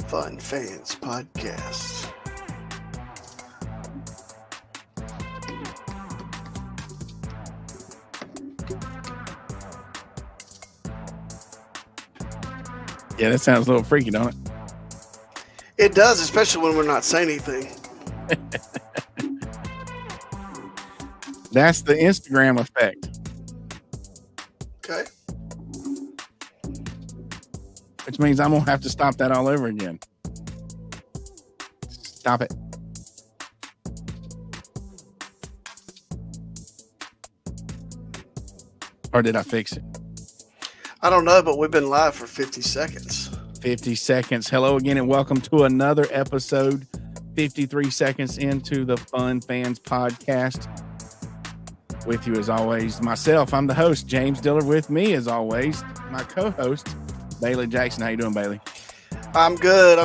Fun Fans Podcast. Yeah, that sounds a little freaky, don't it? It does, especially when we're not saying anything. That's the Instagram effect. Okay. Which means I'm going to have to stop that all over again. Stop it. Or did I fix it? I don't know, but we've been live for 50 seconds. 50 seconds. Hello again and welcome to another episode. 53 seconds into the Fun Fans Podcast. With you as always, myself, I'm the host, James Diller. With me as always, my co-host, Bailey Jackson. How you doing, Bailey? I'm good.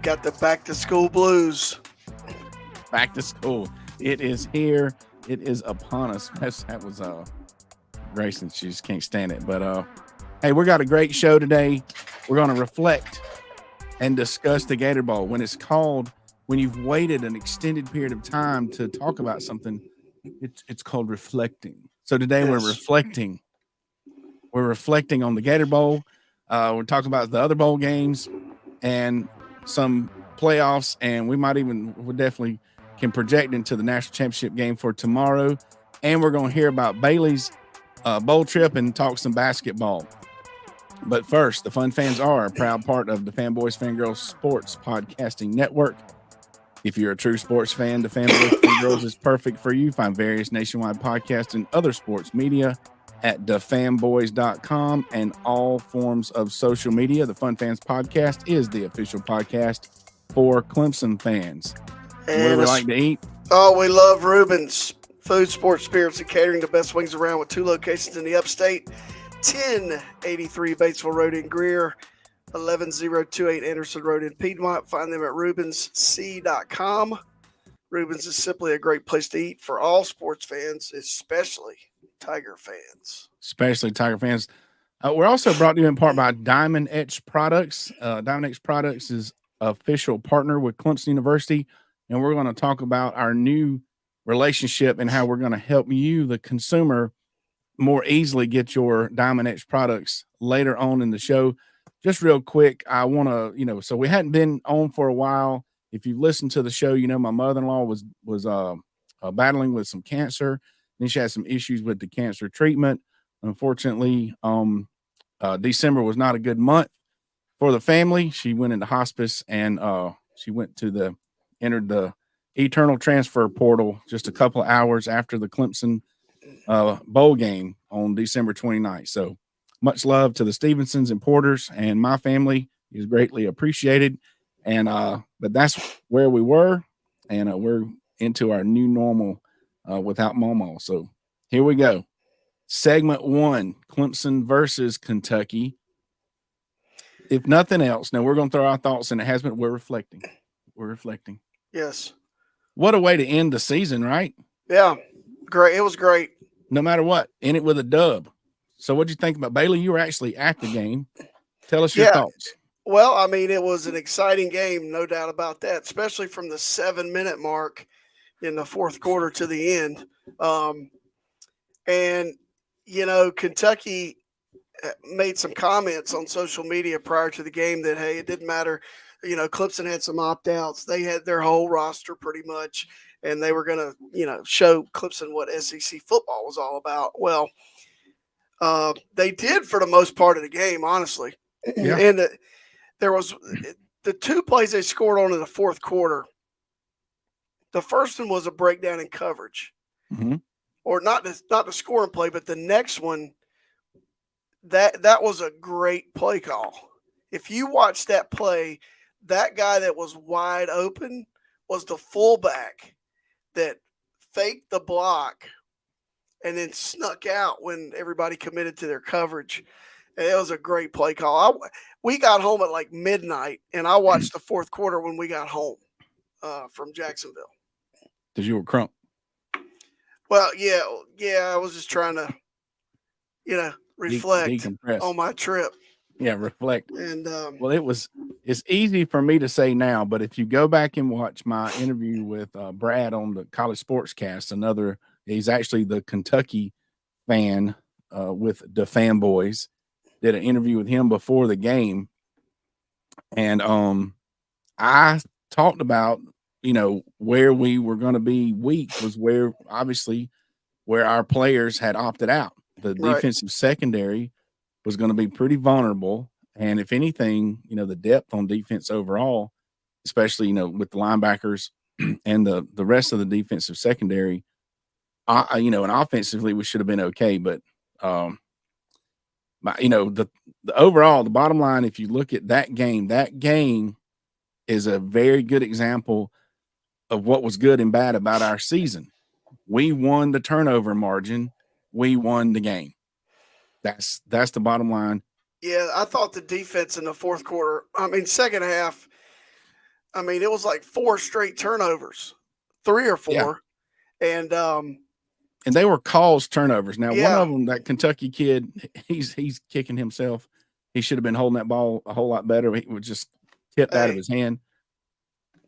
Got the back to school blues. Back to school. It is here. It is upon us. That was Grayson. She just can't stand it. But hey, we got a great show today. We're going to reflect and discuss the Gator Bowl. When you've waited an extended period of time to talk about something, it's called reflecting. So today we're reflecting. We're reflecting on the Gator Bowl. We're talking about the other bowl games and some playoffs, and we definitely can project into the national championship game for tomorrow. And we're going to hear about Bailey's bowl trip and talk some basketball. But first, the Fun Fans are a proud part of the Fanboys Fangirls Sports Podcasting Network. If you're a true sports fan, the Fanboys Fangirls is perfect for you. Find various nationwide podcasts and other sports media at thefanboys.com and all forms of social media. The Fun Fans Podcast is the official podcast for Clemson fans. And what do we like to eat? Oh, we love Reuben's Food, Sports, Spirits, and Catering, the best wings around with 2 locations in the upstate. 1083 Batesville Road in Greer, 11028 Anderson Road in Piedmont. Find them at RubensC.com. Rubens is simply a great place to eat for all sports fans, especially Tiger fans. We're also brought to you in part by Diamond Etch Products. Diamond Etch Products is official partner with Clemson University, and we're going to talk about our new relationship and how we're going to help you, the consumer, more easily get your Diamond Etch products later on in the show. Just real quick, I want to, so we hadn't been on for a while. If you've listened to the show, my mother-in-law was battling with some cancer. Then she had some issues with the cancer treatment. Unfortunately, December was not a good month for the family. She went into hospice and she entered the eternal transfer portal just a couple of hours after the Clemson bowl game on December 29th. So much love to the Stevensons and Porters and my family is greatly appreciated. And but that's where we were, and we're into our new normal without Momo. So here we go. Segment 1, Clemson versus Kentucky. If nothing else, now we're going to throw our thoughts in. It has been. We're reflecting. Yes. What a way to end the season, right? Yeah. Great. It was great. No matter what, in it with a dub. So what'd you think about Bailey? You were actually at the game. Tell us your thoughts. Well, I mean, it was an exciting game, no doubt about that, especially from the 7-minute mark in the fourth quarter to the end. And, Kentucky made some comments on social media prior to the game that, hey, it didn't matter. Clemson had some opt-outs. They had their whole roster pretty much, and they were going to, show Clemson what SEC football was all about. Well, they did for the most part of the game, honestly. Yeah. And there was the 2 plays they scored on in the fourth quarter. The first one was a breakdown in coverage, or not the scoring play, but the next one, that was a great play call. If you watch that play, that guy that was wide open was the fullback that faked the block and then snuck out when everybody committed to their coverage. And it was a great play call. We got home at like midnight, and I watched the fourth quarter when we got home from Jacksonville. Because you were crunk. Well, yeah. I was just trying to, reflect Decompress. on my trip, Yeah, reflect. and Well, it's easy for me to say now, but if you go back and watch my interview with Brad on the College Sportscast, he's actually the Kentucky fan with the Fanboys, did an interview with him before the game, and I talked about where we were going to be weak was where obviously where our players had opted out. The right, defensive secondary was going to be pretty vulnerable. And if anything, the depth on defense overall, especially, with the linebackers and the rest of the defensive secondary, and offensively, we should have been okay. But, the overall, the bottom line, if you look at that game is a very good example of what was good and bad about our season. We won the turnover margin. We won the game. That's the bottom line. yeah. I thought the defense in the fourth quarter, second half, it was like 4 straight turnovers, 3 or Yeah. 4, and And they were caused turnovers. Now, one yeah, of them, that Kentucky kid, he's kicking himself. He should have been holding that ball a whole lot better. He was just tipped out of hey, his hand.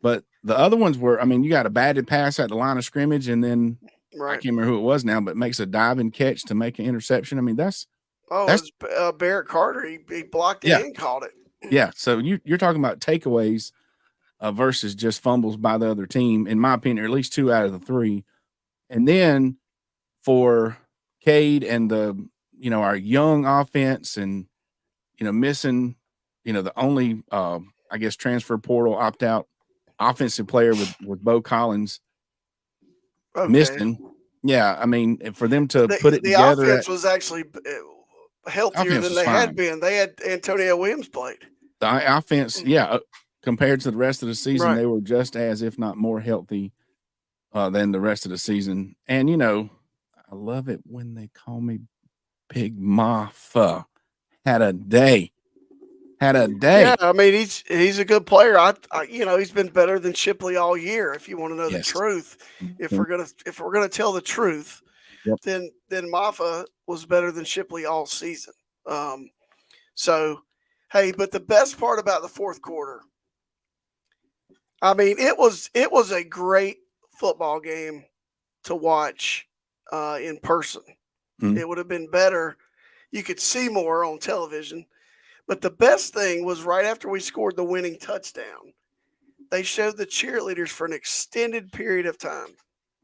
But the other ones were, you got a batted pass at the line of scrimmage, and then I right. can't remember who it was now, but makes a diving catch to make an interception. That's Oh, it was Barrett Carter. He blocked it yeah, and caught it. yeah. So you're talking about takeaways versus just fumbles by the other team, in my opinion, or at least 2 out of the 3. And then for Cade and our young offense and, missing, the only, I guess, transfer portal opt out offensive player with Bo Collins Okay. missing. Yeah. For them to put it The together, offense was actually healthier offense than was they had fine. been. They had Antonio Williams played. The offense, yeah, compared to the rest of the season, Right. they were just as, if not more healthy than the rest of the season. And, I love it when they call me Big Maffa. Had a day. Yeah, he's a good player. He's been better than Shipley all year. If you want to know the Yes. truth, if we're gonna tell the truth, Yep. then Maffa was better than Shipley all season. So, hey, but the best part about the fourth quarter, it was a great football game to watch in person. Mhm. It would have been better. You could see more on television. But the best thing was right after we scored the winning touchdown, they showed the cheerleaders for an extended period of time.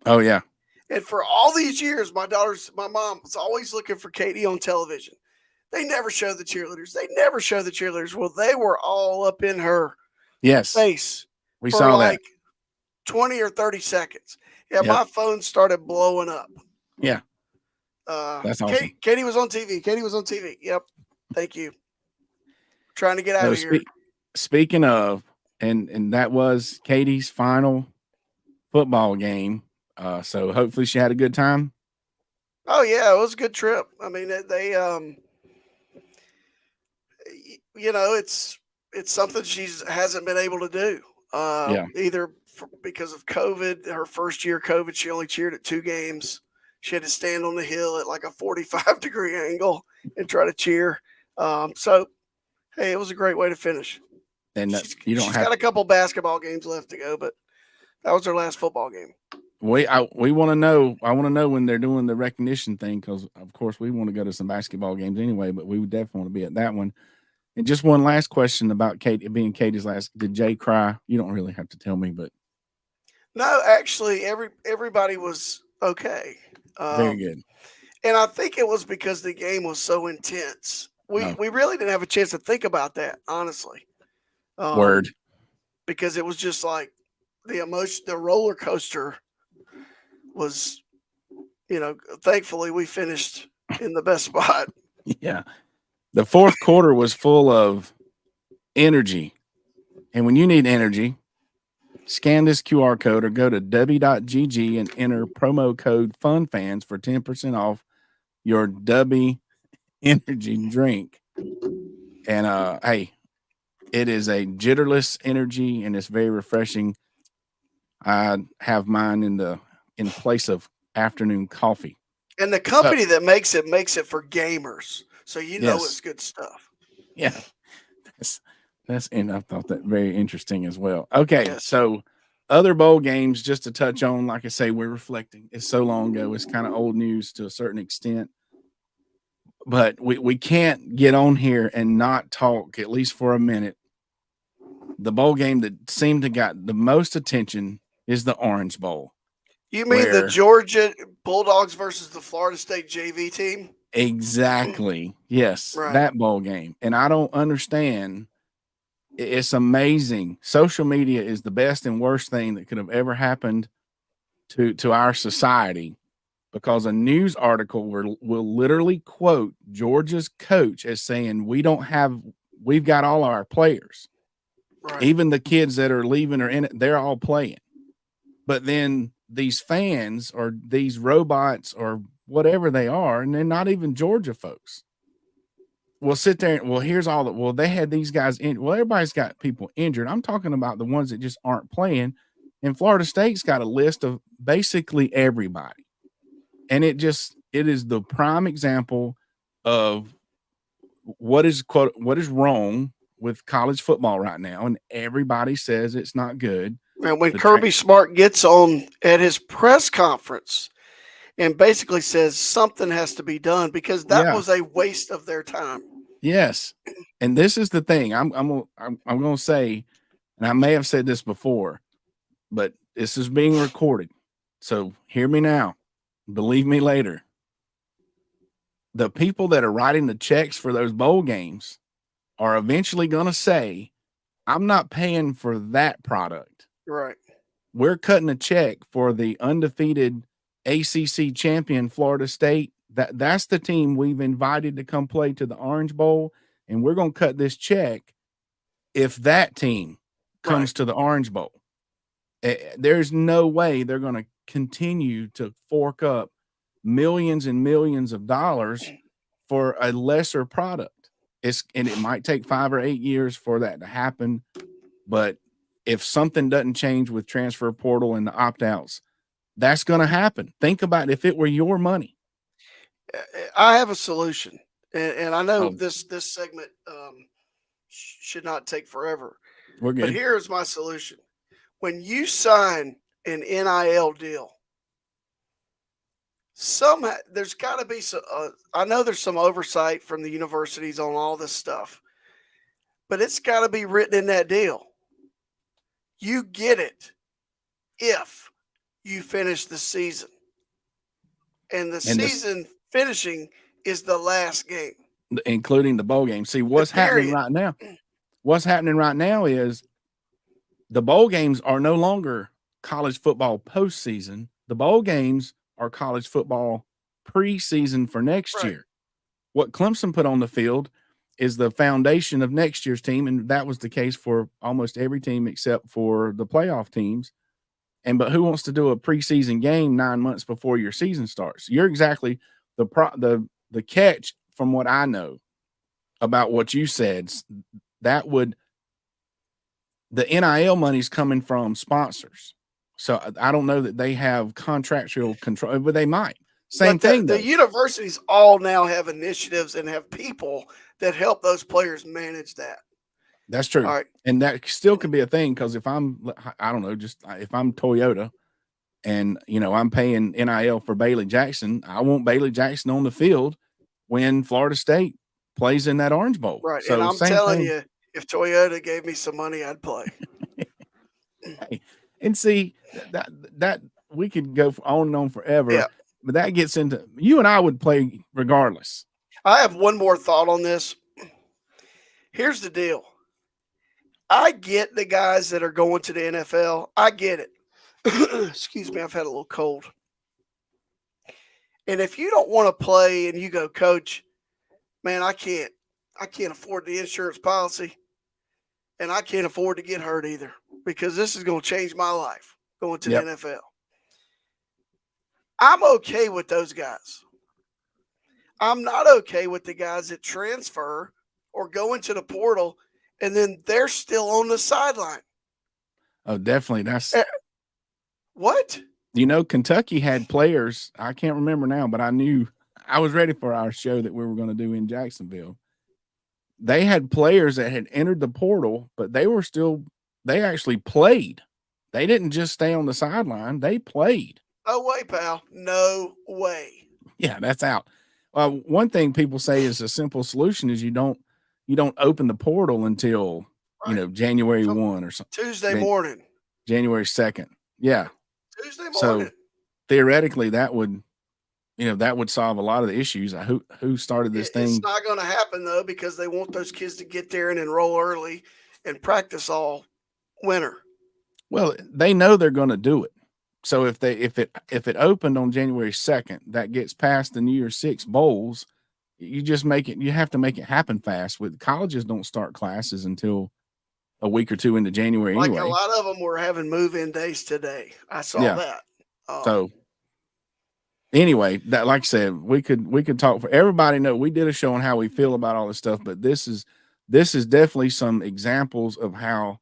Oh, yeah. And for all these years, my mom was always looking for Katie on television. They never showed the cheerleaders. Well, they were all up in her Yes. face We for saw like that. 20 or 30 seconds. Yeah, Yep. my phone started blowing up. Yeah. That's awesome. Katie was on TV. Yep. Thank you. Trying to get out of here. Speaking of, and that was Katie's final football game. So hopefully she had a good time. Oh yeah, it was a good trip. They it's something she hasn't been able to do. Yeah. Either because of COVID, her first year COVID, she only cheered at 2 games. She had to stand on the hill at like a 45-degree angle and try to cheer. So, hey, it was a great way to finish. And she's got a couple basketball games left to go, but that was her last football game. we want to know. I want to know when they're doing the recognition thing, because of course we want to go to some basketball games anyway. But we would definitely want to be at that one. And just one last question about Katie being Katie's last. Did Jay cry? You don't really have to tell me, but no, actually, everybody was okay. Very good. And I think it was because the game was so intense. We really didn't have a chance to think about that, honestly. Word. Because it was just like the emotion, the roller coaster was, thankfully we finished in the best spot. Yeah. The fourth quarter was full of energy. And when you need energy, scan this QR code or go to w.gg and enter promo code FUNFANS for 10% off your W energy drink. And hey, it is a jitterless energy and it's very refreshing. I have mine in place of afternoon coffee. And the company that makes it for gamers. So Yes. it's good stuff. Yeah. And I thought that very interesting as well. Okay. Yes. So other bowl games, just to touch on, like I say, we're reflecting. It's so long ago. It's kind of old news to a certain extent. But we can't get on here and not talk, at least for a minute. The bowl game that seemed to got the most attention is the Orange Bowl. You mean the Georgia Bulldogs versus the Florida State JV team? Exactly. Yes, Right. that bowl game. And I don't understand. It's amazing. Social media is the best and worst thing that could have ever happened to our society, because a news article will literally quote Georgia's coach as saying, we've got all our players. Right. Even the kids that are leaving or in it, they're all playing. But then these fans or these robots or whatever they are, and they're not even Georgia folks, will sit there and, well, here's all that. Well, they had these guys in. Well, everybody's got people injured. I'm talking about the ones that just aren't playing. And Florida State's got a list of basically everybody. And it is the prime example of what is wrong with college football right now. And everybody says it's not good. And when Kirby Smart gets on at his press conference and basically says something has to be done, because that was a waste of their time. Yes. And this is the thing I'm going to say, and I may have said this before, but this is being recorded. So hear me now. Believe me later. The people that are writing the checks for those bowl games are eventually going to say, I'm not paying for that product. Right. We're cutting a check for the undefeated ACC champion Florida State. That's the team we've invited to come play to the Orange Bowl, and we're going to cut this check if that team comes to the Orange Bowl. There's no way they're going to continue to fork up millions and millions of dollars for a lesser product. And it might take 5 or 8 years for that to happen, but if something doesn't change with transfer portal and the opt-outs, that's going to happen. Think about if it were your money. I have a solution, and I know this segment should not take forever. We're good. But here's my solution. When you sign an NIL deal, there's got to be some. I know there's some oversight from the universities on all this stuff, but it's got to be written in that deal. You get it if you finish the season, and the season finishing is the last game, including the bowl game. See, what's happening right now? What's happening right now is the bowl games are no longer college football postseason. The bowl games are college football preseason for next year. What Clemson put on the field is the foundation of next year's team, and that was the case for almost every team except for the playoff teams. But who wants to do a preseason game 9 months before your season starts? You're exactly the catch from what I know about what you said. The NIL money's coming from sponsors. So I don't know that they have contractual control, but they might. Same thing. The universities all now have initiatives and have people that help those players manage that. That's true. All right. And that still could be a thing, because if I'm Toyota and, I'm paying NIL for Bailey Jackson, I want Bailey Jackson on the field when Florida State plays in that Orange Bowl. Right. So and I'm telling you, if Toyota gave me some money, I'd play. Hey, and see, that we could go on and on forever. Yeah. But that gets into, you and I would play regardless. I have one more thought on this. Here's the deal. I get the guys that are going to the NFL. I get it. Excuse me, I've had a little cold. And if you don't want to play and you go, coach, man, I can't afford the insurance policy, and I can't afford to get hurt either, because this is going to change my life going to the NFL. I'm okay with those guys. I'm not okay with the guys that transfer or go into the portal and then they're still on the sideline. Oh, definitely. That's what? Kentucky had players. I can't remember now, but I knew I was ready for our show that we were going to do in Jacksonville. They had players that had entered the portal, but they actually played. They didn't just stay on the sideline. They played. No way, pal. No way. Yeah, that's out. One thing people say is a simple solution is you don't open the portal until January 1 or something. Tuesday morning. January 2nd. Yeah. Tuesday morning. So theoretically that would solve a lot of the issues. Who started this thing? It's not going to happen though, because they want those kids to get there and enroll early and practice all winter. Well, they know they're going to do it. So if it opened on January 2nd, that gets past the New Year's 6 bowls, you have to make it happen fast. With colleges don't start classes until a week or two into January anyway. A lot of them were having move-in days today. I saw that. So anyway, that, like I said, we could talk for everybody. Know we did a show on how we feel about all this stuff, but this is definitely some examples of how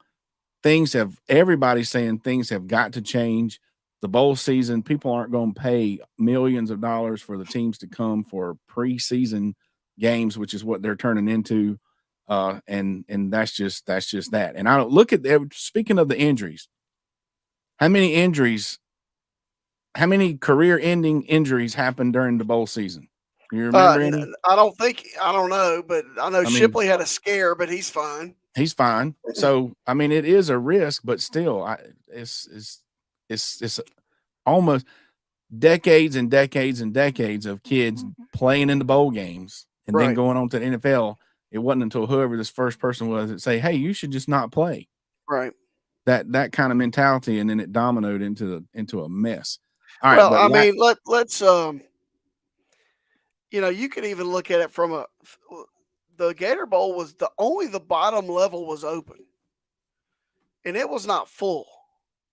everybody's saying things have got to change. The bowl season, people aren't going to pay millions of dollars for the teams to come for preseason games, which is what they're turning into. And that's just that. And I don't look at speaking of the injuries, how many career-ending injuries happened during the bowl season? You remember any? I don't know, but I know Shipley had a scare, but he's fine. He's fine. So it is a risk, but still, it's almost decades and decades and decades of kids playing in the bowl games and then going on to the NFL. It wasn't until whoever this first person was that say, "Hey, you should just not play." Right. That kind of mentality, and then it dominoed into a mess. All right. Well, let's you could even look at it from the Gator Bowl was the bottom level was open, and it was not full.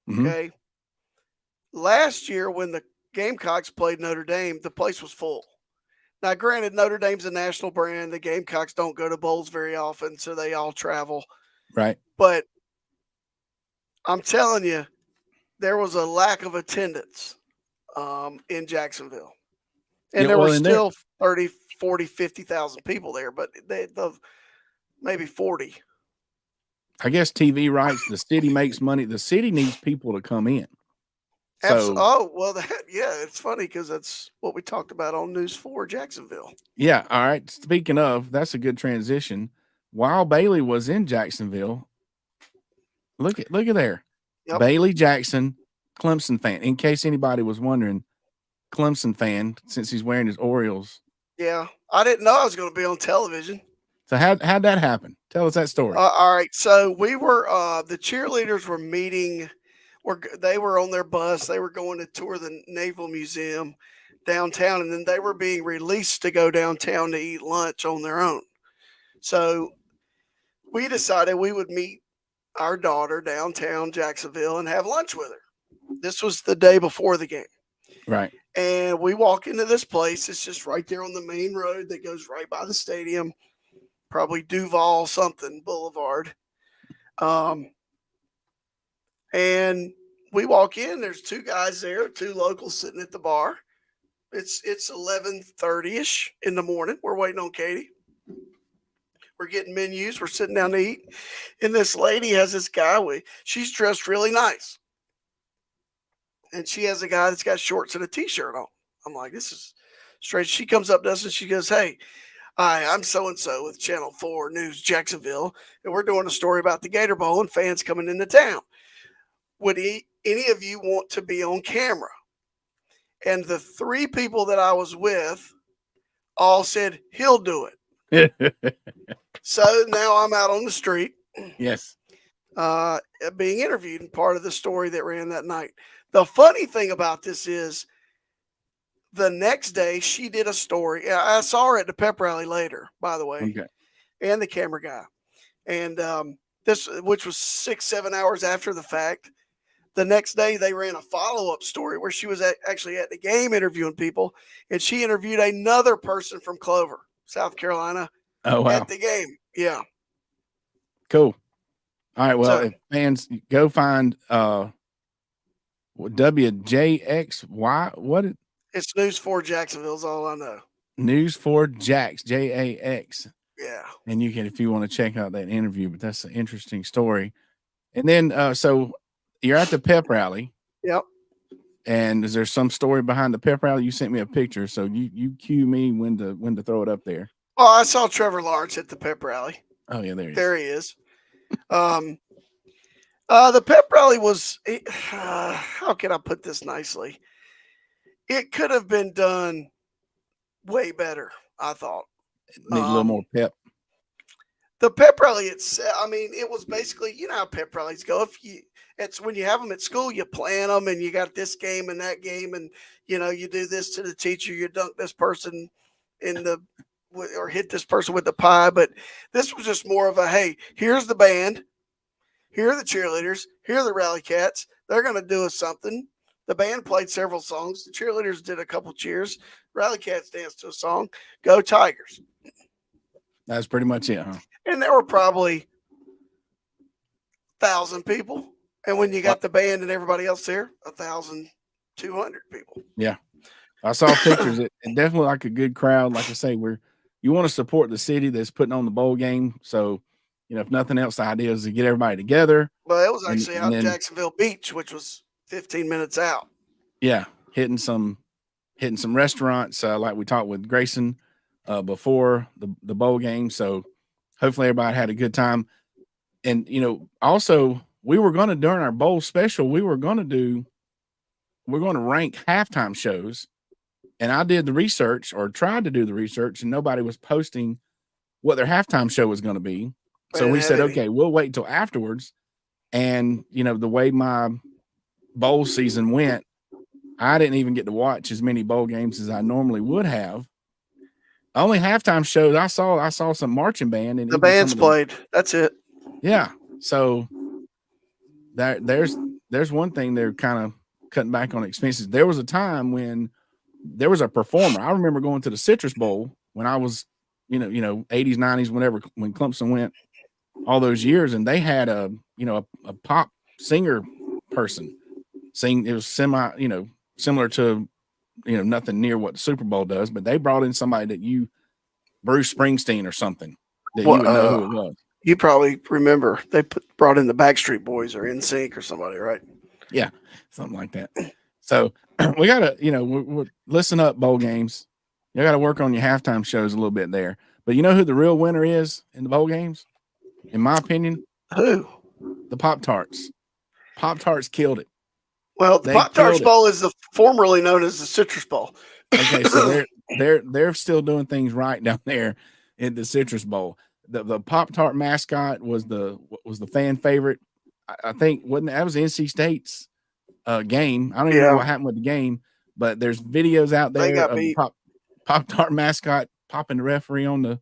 Okay. Last year, when the Gamecocks played Notre Dame, the place was full. Now, granted, Notre Dame's a national brand. The Gamecocks don't go to bowls very often, so they all travel. Right. But I'm telling you, there was a lack of attendance in Jacksonville. And there were still 30, 40, 50,000 people there, but maybe 40. I guess TV rights, the city makes money. The city needs people to come in. It's funny because that's what we talked about on News 4 Jacksonville. Yeah, all right. Speaking of, that's a good transition. While Bailey was in Jacksonville, look at there. Yep. Bailey Jackson, Clemson fan. In case anybody was wondering, Clemson fan, since he's wearing his Orioles. Yeah, I didn't know I was going to be on television. So how'd that happen? Tell us that story. All right, so we were the cheerleaders were meeting. They were on their bus. They were going to tour the Naval Museum downtown, and then they were being released to go downtown to eat lunch on their own. So we decided we would meet our daughter downtown Jacksonville and have lunch with her. This was the day before the game. Right. And we walk into this place. It's just right there on the main road that goes right by the stadium, probably Duval something Boulevard. And we walk in, there's two guys there, two locals sitting at the bar. It's 11:30ish in the morning. We're waiting on Katie. We're getting menus. We're sitting down to eat. And this lady has this guy she's dressed really nice. And she has a guy that's got shorts and a t-shirt on. I'm like, this is strange. She comes up to us and she goes, "Hey, hi, I'm so-and-so with Channel 4 News Jacksonville. And we're doing a story about the Gator Bowl and fans coming into town. Would any of you want to be on camera?" And the three people that I was with all said, "He'll do it." So now I'm out on the street. Yes. Being interviewed, and part of the story that ran that night. The funny thing about this is the next day she did a story. I saw her at the pep rally later, by the way, okay. And the camera guy. And which was 6-7 hours after the fact. The next day they ran a follow-up story where she was actually at the game interviewing people, and she interviewed another person from Clover, South Carolina. Oh, wow. At the game. Yeah. Cool. All right. Well, if fans go find WJXY. What? It's News 4 Jacksonville is all I know. News 4 Jax, JAX. Yeah. And you can, if you want to check out that interview, but that's an interesting story. And then, so you're at the pep rally. Yep. And is there some story behind the pep rally? You sent me a picture, so you cue me when to throw it up there. Oh, I saw Trevor Lawrence at the pep rally. Oh yeah, there he is. The pep rally was, how can I put this nicely? It could have been done way better, I thought. Need a little more pep. The pep rally, it was basically, you know how pep rallies go. It's when you have them at school, you plan them and you got this game and that game, and you do this to the teacher, you dunk this person or hit this person with the pie. But this was just more of a, hey, here's the band, here are the cheerleaders, here are the rally cats. They're going to do us something. The band played several songs. The cheerleaders did a couple cheers. Rally cats danced to a song. Go Tigers. That's pretty much it, huh? And there were probably 1,000 people. And when you got the band and everybody else there, 1,200 people. Yeah. I saw pictures. It definitely like a good crowd. Like I say, you want to support the city that's putting on the bowl game. So, if nothing else, the idea is to get everybody together. Well, it was actually out in Jacksonville Beach, which was 15 minutes out. Yeah. Hitting some restaurants, like we talked with Grayson before the bowl game. So hopefully everybody had a good time. And, also we were going to, during our bowl special, we're going to rank halftime shows. And I did the research, or tried to do the research, and nobody was posting what their halftime show was going to be. So we said, okay, we'll wait until afterwards. And, the way my bowl season went, I didn't even get to watch as many bowl games as I normally would have. Only halftime shows I saw some marching band, and the bands played. That's it. Yeah. So there's one thing they're kind of cutting back on expenses. There was a time when there was a performer. I remember going to the Citrus Bowl when I was, 80s, 90s, when Clemson went all those years, and they had a pop singer person sing. It was similar to, nothing near what the Super Bowl does, but they brought in somebody that Bruce Springsteen or something that you would know who it was. You probably remember they brought in the Backstreet Boys or NSYNC or somebody, right? Yeah, something like that. So we got to, we'll listen up, bowl games. You got to work on your halftime shows a little bit there. But you know who the real winner is in the bowl games? In my opinion? Who? The Pop-Tarts. Pop-Tarts killed it. Well, the Pop-Tarts Bowl is formerly known as the Citrus Bowl. Okay, so they're still doing things right down there in the Citrus Bowl. The Pop-Tart mascot was the fan favorite. I think that was NC State's game. I don't even know what happened with the game, but there's videos out there of the Pop-Tart mascot popping the referee on the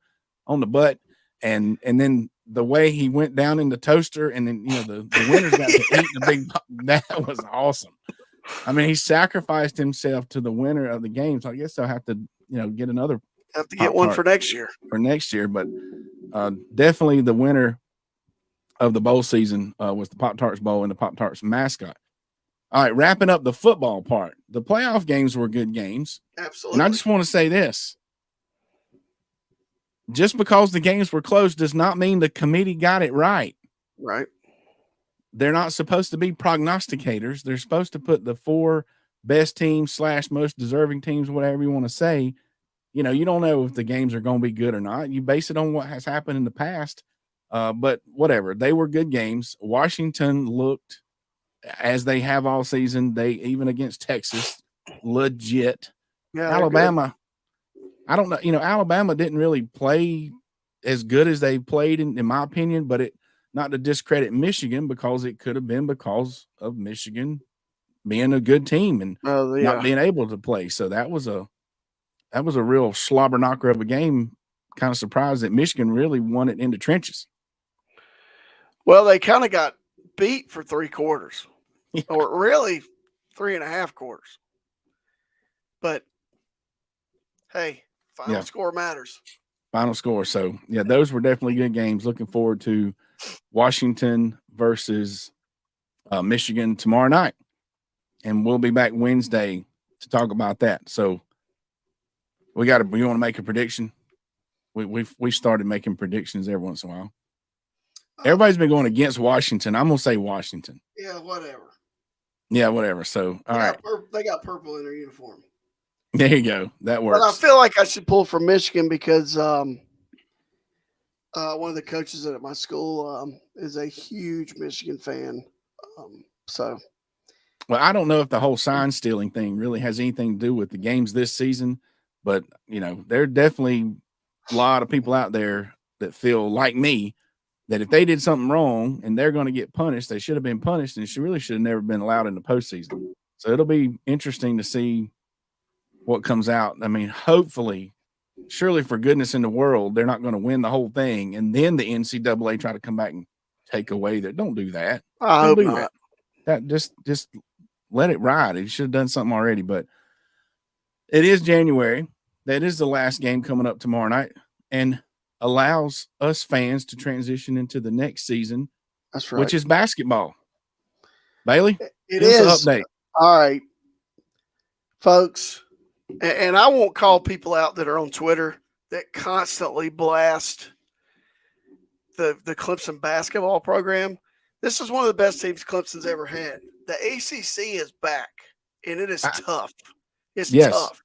butt, and then the way he went down in the toaster, and then the winners got to eat the big. That was awesome. I mean, he sacrificed himself to the winner of the game, so I guess they'll have to get another. Have to get one for next year. But definitely the winner of the bowl season was the Pop-Tarts Bowl and the Pop-Tarts mascot. All right, wrapping up the football part. The playoff games were good games. Absolutely. And I just want to say this. Just because the games were close does not mean the committee got it right. Right. They're not supposed to be prognosticators. They're supposed to put the 4 best teams / most deserving teams, whatever you want to say. You don't know if the games are going to be good or not. You base it on what has happened in the past. But whatever. They were good games. Washington looked, as they have all season, they even against Texas, legit. Yeah, Alabama, I don't know. Alabama didn't really play as good as they played, in my opinion, but not to discredit Michigan, because it could have been because of Michigan being a good team and not being able to play. So that was a real slobber knocker of a game. Kind of surprised that Michigan really won it in the trenches. Well, they kind of got beat for 3 quarters, or really 3.5 quarters. But hey, final score matters. Final score. So those were definitely good games. Looking forward to Washington versus Michigan tomorrow night. and we'll be back Wednesday to talk about that. So we want to make a prediction. We started making predictions every once in a while. Everybody's been going against Washington. I'm gonna say Washington. Yeah, whatever. Yeah, whatever. So all right, they got purple in their uniform. There you go. That works. But I feel like I should pull for Michigan because one of the coaches at my school is a huge Michigan fan. Well, I don't know if the whole sign stealing thing really has anything to do with the games this season, but there are definitely a lot of people out there that feel like me that if they did something wrong and they're going to get punished, they should have been punished, and she really should have never been allowed in the postseason. So it'll be interesting to see what comes out. I mean, hopefully, surely for goodness in the world, they're not going to win the whole thing, and then the NCAA try to come back and take away that. Don't do that. I hope not. That just let it ride. It should have done something already, but it is January. That is the last game coming up tomorrow night, and allows us fans to transition into the next season. That's right. Which is basketball. Bailey, it is an update. All right, folks, and I won't call people out that are on Twitter that constantly blast the Clemson basketball program. This is one of the best teams Clemson's ever had. The ACC is back, and it is tough. It's tough.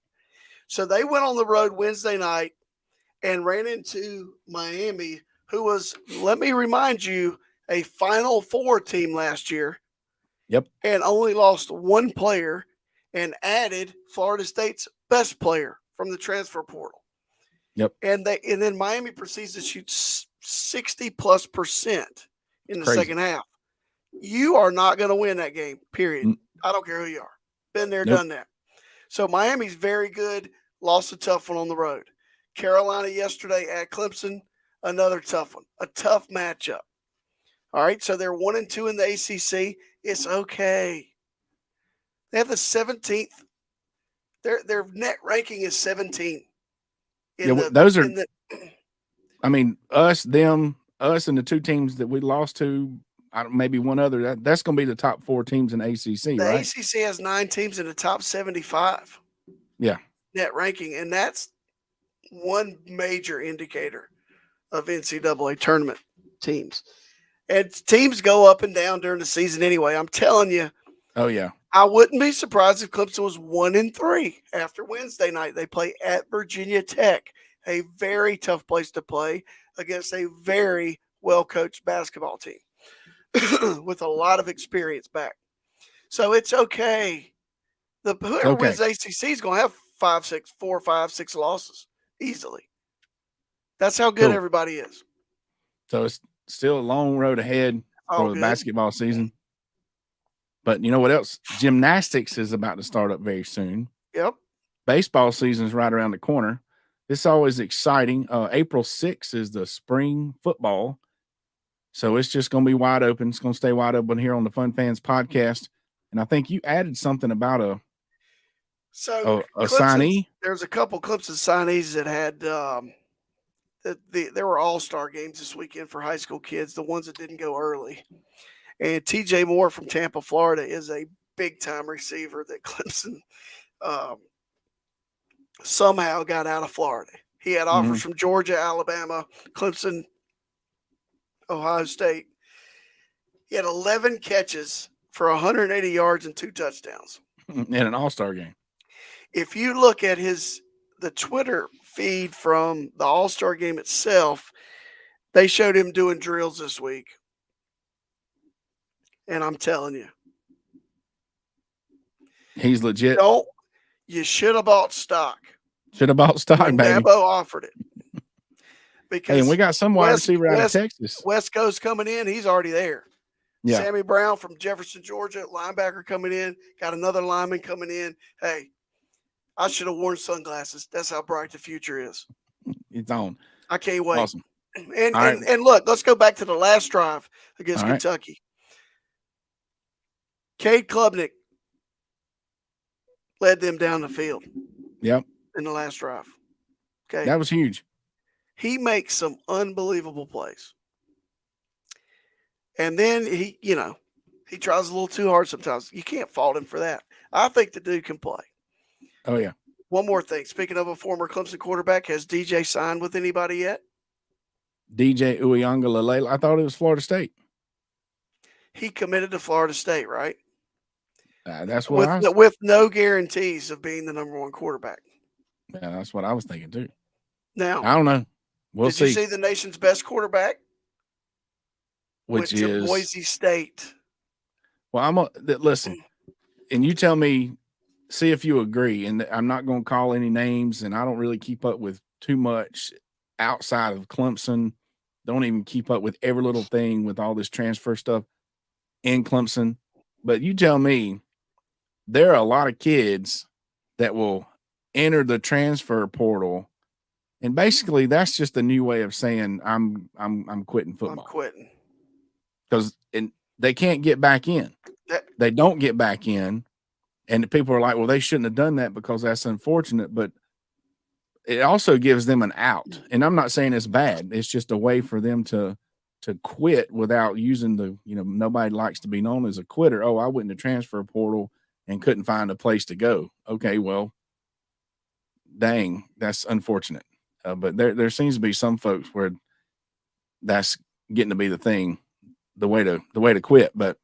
So they went on the road Wednesday night and ran into Miami, who was, let me remind you, a Final Four team last year. Yep. And only lost one player and added Florida State's best player from the transfer portal. Yep. And then Miami proceeds to shoot 60+% in the second half. You are not going to win that game, period. I don't care who you are. Been there, done that. So Miami's very good. Lost a tough one on the road. Carolina yesterday at Clemson, another tough one. A tough matchup. All right, so they're 1-2 in the ACC. It's okay. They have the 17th. Their net ranking is 17. I mean, us, them, us, and the two teams that we lost to. Maybe one other. That's going to be the top 4 teams in the ACC, right? The ACC has 9 teams in the top 75. Yeah. Net ranking, and that's one major indicator of NCAA tournament teams. And teams go up and down during the season anyway. I'm telling you. Oh, yeah. I wouldn't be surprised if Clemson was 1-3 after Wednesday night. They play at Virginia Tech, a very tough place to play against a very well-coached basketball team. With a lot of experience back. So it's okay. Whoever wins ACC is going to have 4, 5, 6 losses easily. That's how good everybody is. So it's still a long road ahead for the basketball season. But you know what else? Gymnastics is about to start up very soon. Yep. Baseball season is right around the corner. This is always exciting. April 6th is the spring football. So it's just going to be wide open. It's going to stay wide open here on the Fun Fans podcast. And I think you added something about a signee. There's a couple Clemson signees that had there were all-star games this weekend for high school kids, the ones that didn't go early. And TJ Moore from Tampa, Florida is a big-time receiver that Clemson somehow got out of Florida. He had offers from Georgia, Alabama, Clemson, Ohio State. He had 11 catches for 180 yards and 2 touchdowns. In an all-star game. If you look at the Twitter feed from the all-star game itself, they showed him doing drills this week. And I'm telling you. He's legit. You should have bought stock. Should have bought stock, baby. Dabo offered it. Because and we got some wide receiver out of Texas. West Coast coming in, he's already there. Yeah. Sammy Brown from Jefferson, Georgia, linebacker coming in. Got another lineman coming in. Hey, I should have worn sunglasses. That's how bright the future is. It's on. I can't wait. Awesome. And look, let's go back to the last drive against Kentucky. Cade Klubnik led them down the field. Yep. In the last drive. Okay. That was huge. He makes some unbelievable plays. And then he tries a little too hard sometimes. You can't fault him for that. I think the dude can play. Oh, yeah. One more thing. Speaking of a former Clemson quarterback, has DJ signed with anybody yet? DJ Uyunglele. I thought it was Florida State. He committed to Florida State, right? That's what with no guarantees of being the number one quarterback. Yeah, that's what I was thinking too. Now, I don't know. We'll see. Did you see the nation's best quarterback? Which is Boise State. Well, listen, and you tell me, see if you agree. And I'm not going to call any names, and I don't really keep up with too much outside of Clemson. Don't even keep up with every little thing with all this transfer stuff in Clemson. But you tell me, there are a lot of kids that will enter the transfer portal, and basically that's just a new way of saying I'm quitting football. I'm quitting because they can't get back in. They don't get back in, and people are like, well, they shouldn't have done that because that's unfortunate. But it also gives them an out, and I'm not saying it's bad. It's just a way for them to quit without using the, nobody likes to be known as a quitter. Oh, I went in the transfer portal and couldn't find a place to go. Okay, well, dang, that's unfortunate. But there seems to be some folks where that's getting to be the thing, the way to quit. But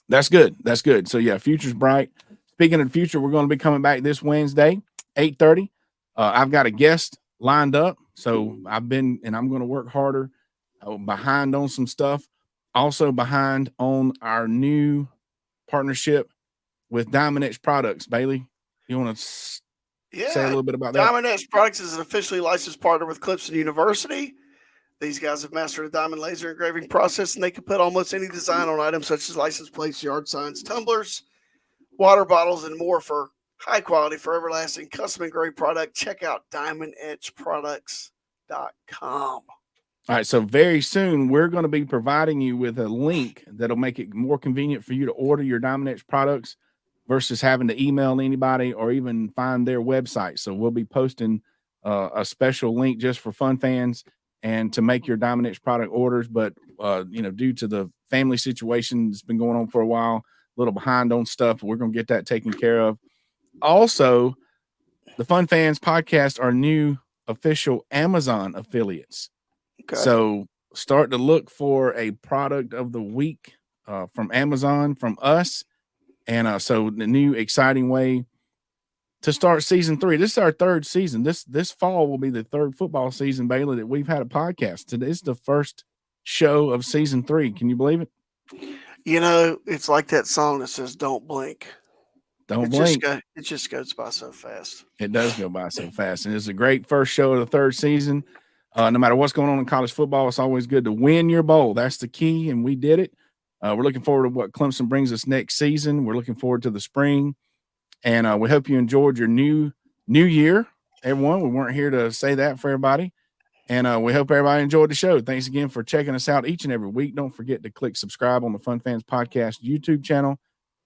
that's good. That's good. So yeah, future's bright. Speaking of the future, we're going to be coming back this Wednesday, 8:30. I've got a guest lined up, so I'm going to work harder. Behind on some stuff, also behind on our new partnership with Diamond Edge Products. Bailey, you want to say a little bit about that? Diamond Edge Products is an officially licensed partner with Clemson University. These guys have mastered a diamond laser engraving process, and they can put almost any design on items such as license plates, yard signs, tumblers, water bottles, and more for high quality, forever lasting, custom engraved product. Check out diamondedgeproducts.com. All right, so very soon we're going to be providing you with a link that'll make it more convenient for you to order your Diamond Edge products versus having to email anybody or even find their website. So we'll be posting a special link just for fun fans and to make your Diamond Edge product orders. But, due to the family situation that's been going on for a while, a little behind on stuff, we're going to get that taken care of. Also, the Fun Fans podcast are new official Amazon affiliates. Okay. So start to look for a product of the week from Amazon, from us. And so the new exciting way to start season 3. This is our 3rd season. This fall will be the 3rd football season, Bailey, that we've had a podcast. Today's the first show of season 3. Can you believe it? It's like that song that says, "Don't blink." Don't blink. It just goes by so fast. It does go by so fast. And it's a great first show of the 3rd season. No matter what's going on in college football, it's always good to win your bowl. That's the key, and we did it. We're looking forward to what Clemson brings us next season. We're looking forward to the spring, and we hope you enjoyed your new year, everyone. We weren't here to say that for everybody, and we hope everybody enjoyed the show. Thanks again for checking us out each and every week. Don't forget to click subscribe on the Fun Fans Podcast YouTube channel,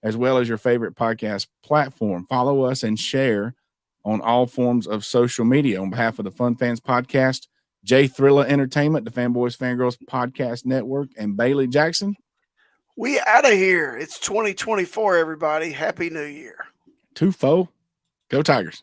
as well as your favorite podcast platform. Follow us and share on all forms of social media. On behalf of the Fun Fans Podcast, Jay Thrilla Entertainment, the Fanboys Fangirls Podcast Network, and Bailey Jackson. We out of here. It's 2024, everybody. Happy New Year. 2-4. Go Tigers.